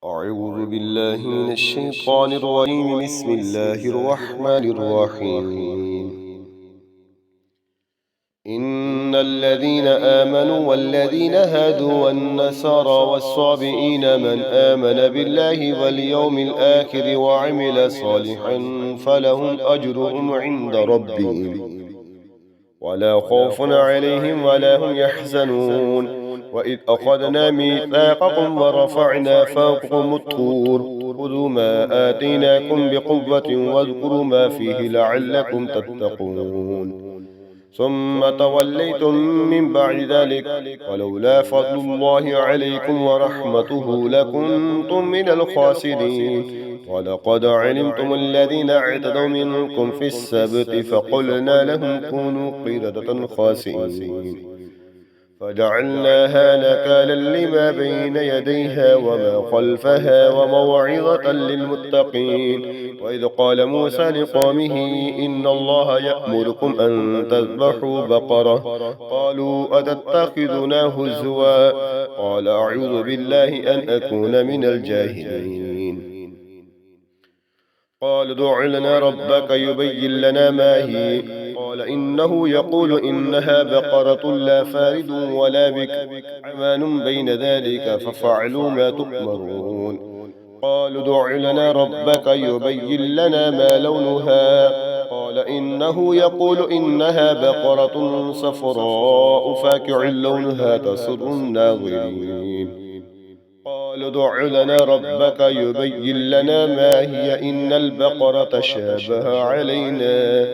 أعوذ بالله من الشيطان الرجيم. بسم الله الرحمن الرحيم. إن الذين آمنوا والذين هادوا والنصارى والصابئين من آمن بالله واليوم الآخر وعمل صالحا فلهم أجرهم عند ربهم ولا خوف عليهم ولا هم يحزنون. وإذ أخذنا ميثاقكم ورفعنا فوقكم الطور خذوا ما آتيناكم بقوة واذكروا ما فيه لعلكم تتقون. ثم توليتم من بعد ذلك ولولا فضل الله عليكم ورحمته لكنتم من الخاسرين. ولقد علمتم الذين اعتدوا منكم في السبت فقلنا لهم كونوا قردة خاسئين فجعلناها نكالا لما بين يديها وما خلفها وموعظة للمتقين. وإذ قال موسى لقومه إن الله يأمركم أن تذبحوا بقرة قالوا أتتخذنا هزوا قال أعوذ بالله أن أكون من الجاهلين. قال ادع لنا ربك يبين لنا ما هي قال إنه يقول إنها بقرة لا فارد ولا بكر عوان بين ذلك ففعلوا ما تؤمرون. قال ادع لنا ربك يبين لنا ما لونها قال إنه يقول إنها بقرة صفراء فاكع لونها تسر الناظرين. قال ادع لنا ربك يبين لنا ما هي إن البقرة شابه علينا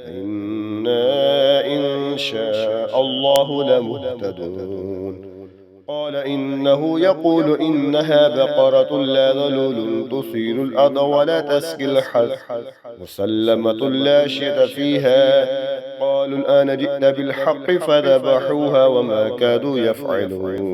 إنا إن شاء الله لمهتدون. قال إنه يقول إنها بقرة لا ذلول تثير الأرض ولا تسقي الحرث مسلمة لا شية فيها. قالوا الآن جئت بالحق فذبحوها وما كادوا يفعلون.